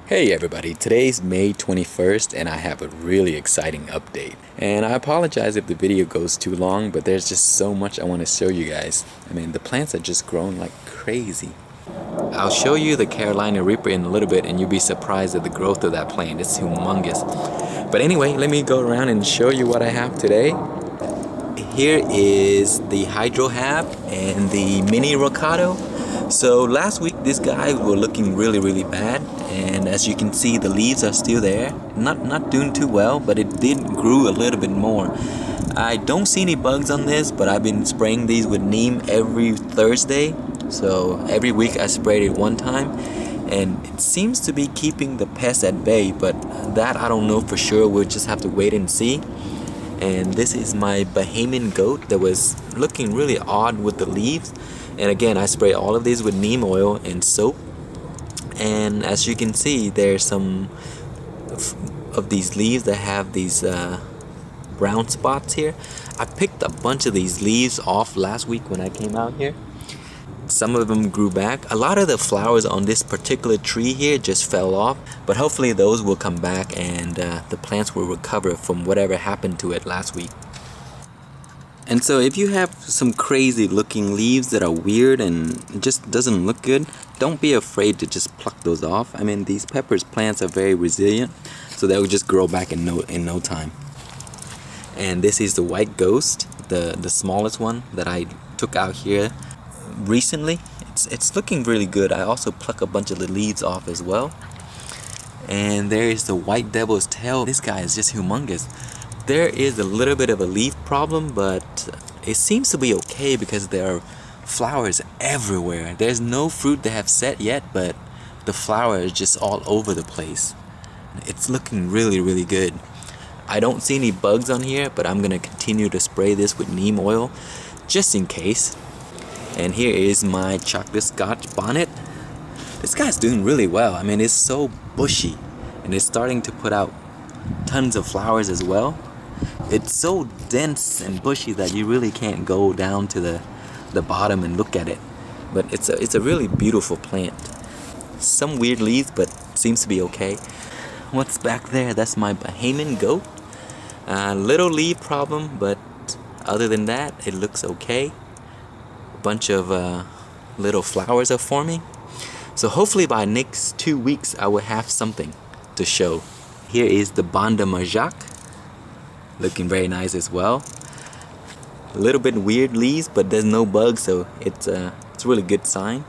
Hey everybody, today's May 21st and I have a really exciting update. And I apologize if the video goes too long, but there's just so much I want to show you guys. I mean, the plants are just growing like crazy. I'll show you the Carolina Reaper in a little bit and you'll be surprised at the growth of that plant. It's humongous. But anyway, let me go around and show you what I have today. Here is the Hydro Hab and the Mini Rocoto. So last week these guys were looking really bad, and as you can see the leaves are still there. Not doing too well, but it did grow a little bit more. I don't see any bugs on this, but I've been spraying these with neem every Thursday. So every week I sprayed it one time, and it seems to be keeping the pests at bay, but that I don't know for sure. We'll just have to wait and see. And this is my Bahamian Goat that was looking really odd with the leaves. And again, I spray all of these with neem oil and soap. And as you can see, there's some of these leaves that have these brown spots here. I picked a bunch of these leaves off last week when I came out here. Some of them grew back. A lot of the flowers on this particular tree here just fell off, but hopefully those will come back and the plants will recover from whatever happened to it last week. And so if you have some crazy looking leaves that are weird and it just doesn't look good, don't be afraid to just pluck those off. I mean, these peppers plants are very resilient, so they will just grow back in no time. And this is the white ghost, the smallest one that I took out here recently. It's looking really good. I also pluck a bunch of the leaves off as well. And there is the white devil's tail. This guy is just humongous. There is a little bit of a leaf problem, but it seems to be okay because there are flowers everywhere. There's no fruit that have set yet, but the flower is just all over the place. It's looking really good. I don't see any bugs on here, but I'm gonna continue to spray this with neem oil just in case. And here is my chocolate Scotch bonnet. This guy's doing really well. I mean, it's so bushy and it's starting to put out tons of flowers as well. It's so dense and bushy that you really can't go down to the bottom and look at it. But it's a really beautiful plant. Some weird leaves, but seems to be okay. What's back there? That's my Bahamian Goat. Little leaf problem, but other than that, it looks okay. A bunch of little flowers are forming. So hopefully by next 2 weeks, I will have something to show. Here is the Bonda Ma Jacques. Looking very nice as well. A little bit weird leaves, but there's no bugs, so it's a really good sign.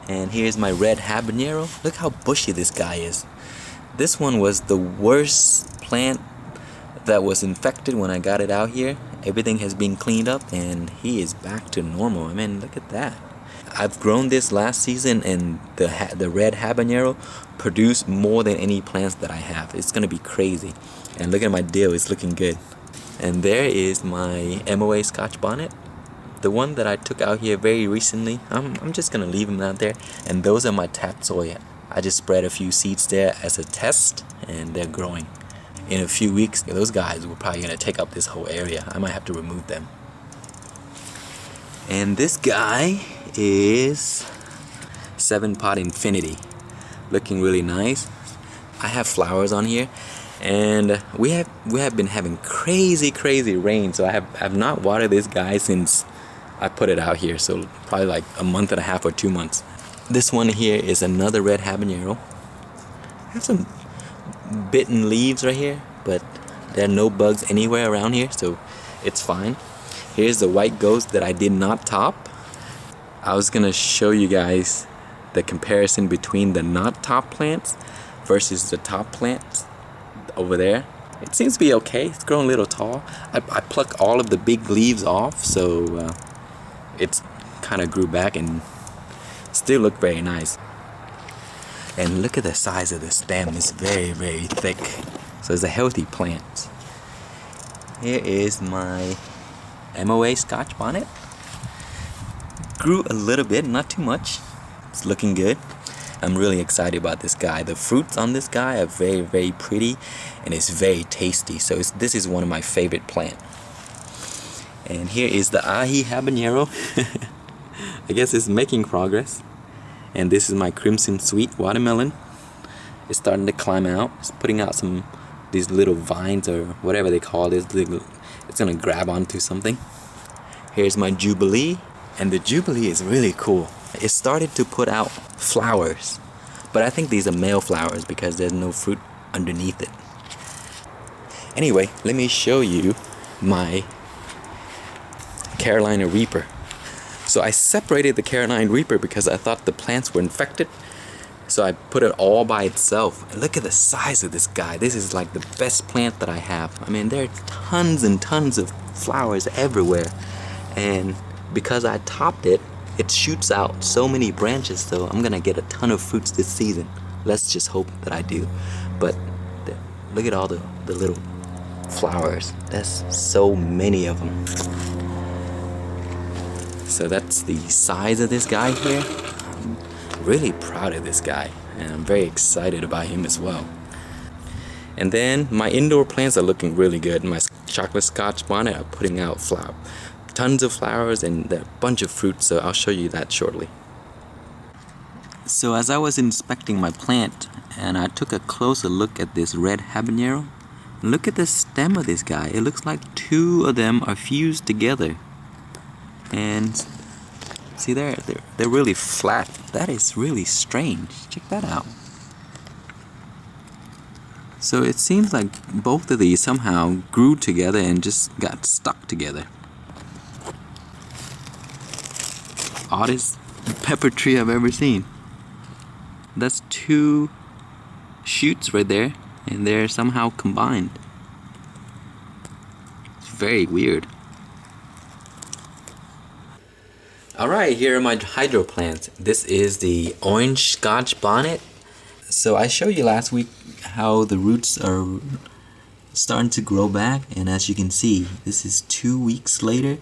And here's my red habanero. Look how bushy this guy is. This one was the worst plant that was infected when I got it out here. Everything has been cleaned up and he is back to normal. I mean, look at that. I've grown this last season and the red habanero produced more than any plants that I have. It's gonna be crazy. And look at my dill, it's looking good. And there is my MOA Scotch Bonnet, the one that I took out here very recently. I'm just gonna leave them out there. And those are my tapped soy. I just spread a few seeds there as a test and they're growing. In a few weeks, those guys were probably gonna take up this whole area. I might have to remove them. And this guy is 7-pot Infinity. Looking really nice. I have flowers on here. And we have been having crazy rain, so I have not watered this guy since I put it out here, so probably like a month and a half or 2 months. This one here is another red habanero. I have some bitten leaves right here, but there are no bugs anywhere around here, so it's fine. Here's the white ghost that I did not top. I was gonna show you guys the comparison between the not top plants versus the top plants over there. It seems to be okay. It's growing a little tall. I pluck all of the big leaves off, so it's kind of grew back and still look very nice. And look at the size of the stem. It's very thick, so it's a healthy plant. Here is my MOA Scotch Bonnet. Grew a little bit, not too much. It's looking good. I'm really excited about this guy. The fruits on this guy are very pretty and it's very tasty. So this is one of my favorite plants. And here is the Aji Habanero. I guess it's making progress. And this is my Crimson Sweet Watermelon. It's starting to climb out. It's putting out these little vines or whatever they call this. It's gonna grab onto something. Here's my Jubilee, and the Jubilee is really cool. It started to put out flowers, but I think these are male flowers because there's no fruit underneath it. Anyway, let me show you my Carolina Reaper. So I separated the Carolina Reaper because I thought the plants were infected. So I put it all by itself. And look at the size of this guy. This is like the best plant that I have. I mean, there are tons and tons of flowers everywhere. And because I topped it, it shoots out so many branches. So I'm gonna get a ton of fruits this season. Let's just hope that I do. But look at all the little flowers. There's so many of them. So that's the size of this guy here. I'm really proud of this guy, and I'm very excited about him as well. And then my indoor plants are looking really good. My chocolate Scotch bonnet are putting out tons of flowers and a bunch of fruit, so I'll show you that shortly. So as I was inspecting my plant, and I took a closer look at this red habanero, look at the stem of this guy. It looks like two of them are fused together. And see there, they're really flat. That is really strange. Check that out. So it seems like both of these somehow grew together and just got stuck together. Oddest pepper tree I've ever seen. That's two shoots right there, and they're somehow combined. It's very weird. Alright, here are my hydro plants. This is the orange Scotch bonnet. So I showed you last week how the roots are starting to grow back, and as you can see, this is 2 weeks later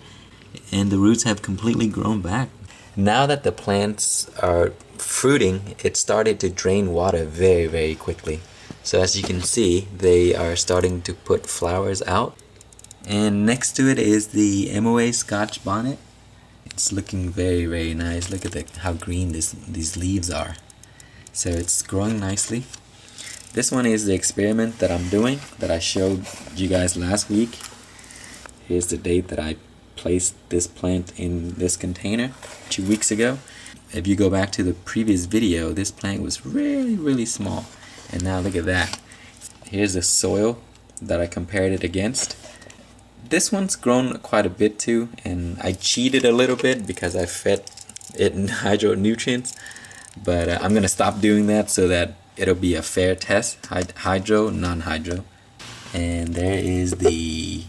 and the roots have completely grown back. Now that the plants are fruiting, it started to drain water very, very quickly. So as you can see, they are starting to put flowers out. And next to it is the MOA Scotch Bonnet. It's looking very, very nice. Look at how green these leaves are. So it's growing nicely. This one is the experiment that I'm doing that I showed you guys last week. Here's the date that I placed this plant in this container 2 weeks ago. If you go back to the previous video, this plant was really, really small. And now look at that. Here's the soil that I compared it against. This one's grown quite a bit too, and I cheated a little bit because I fed it in hydro nutrients. But I'm gonna stop doing that so that it'll be a fair test, hydro, non-hydro. And there is the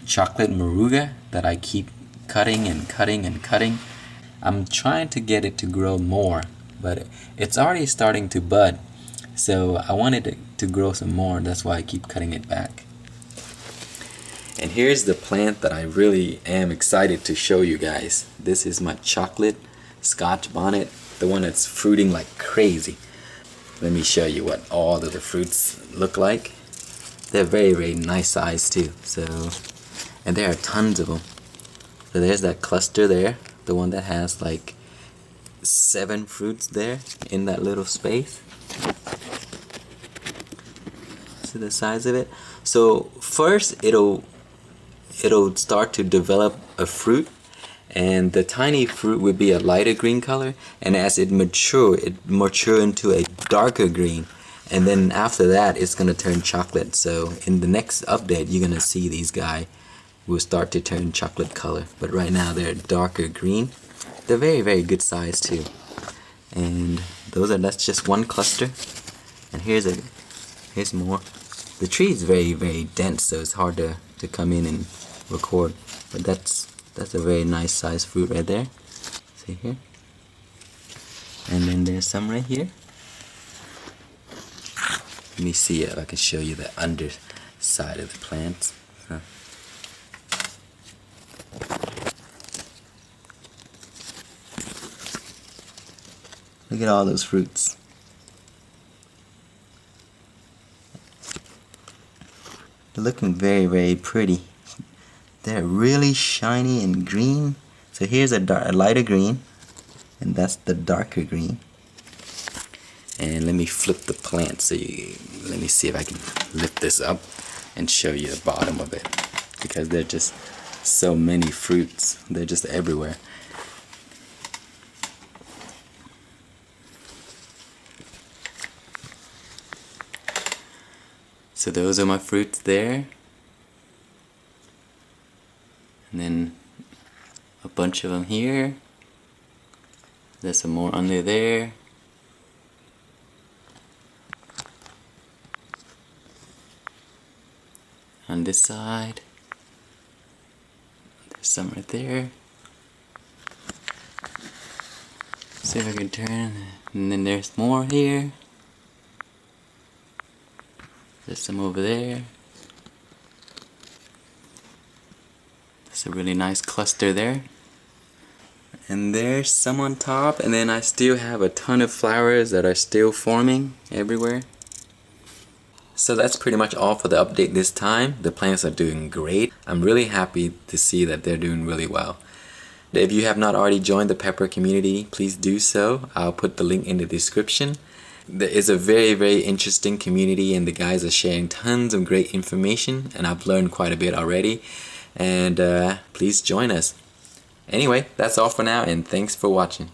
chocolate Moruga that I keep cutting and cutting and cutting. I'm trying to get it to grow more, but it's already starting to bud. So I wanted it to grow some more, that's why I keep cutting it back. And here's the plant that I really am excited to show you guys. This is my chocolate Scotch bonnet, the one that's fruiting like crazy. Let me show you what all of the fruits look like. They're very, very nice size too. So, and there are tons of them. So there's that cluster there, the one that has like 7 fruits there in that little space. See the size of it? So first it'll start to develop a fruit, and the tiny fruit would be a lighter green color, and as it mature into a darker green, and then after that it's gonna turn chocolate. So in the next update you're gonna see these guys will start to turn chocolate color, but right now they're darker green. They're very, very good size too. And that's just one cluster, and here's more. The tree is very, very dense, so it's hard to come in and record, but that's a very nice size fruit right there. See here? And then there's some right here. Let me see if I can show you the underside of the plants. Look at all those fruits. They're looking very, very pretty. They're really shiny and green. So here's a lighter green, and that's the darker green. And let me flip the plant so let me see if I can lift this up and show you the bottom of it, because there are just so many fruits. They're just everywhere. So those are my fruits there. And then a bunch of them here. There's some more under there. On this side. There's some right there. See if I can turn. And then there's more here. There's some over there. There's a really nice cluster there. And there's some on top, and then I still have a ton of flowers that are still forming everywhere. So that's pretty much all for the update this time. The plants are doing great. I'm really happy to see that they're doing really well. If you have not already joined the pepper community, please do so. I'll put the link in the description. There is a very interesting community, and the guys are sharing tons of great information, and I've learned quite a bit already. And please join us. Anyway, that's all for now, and thanks for watching.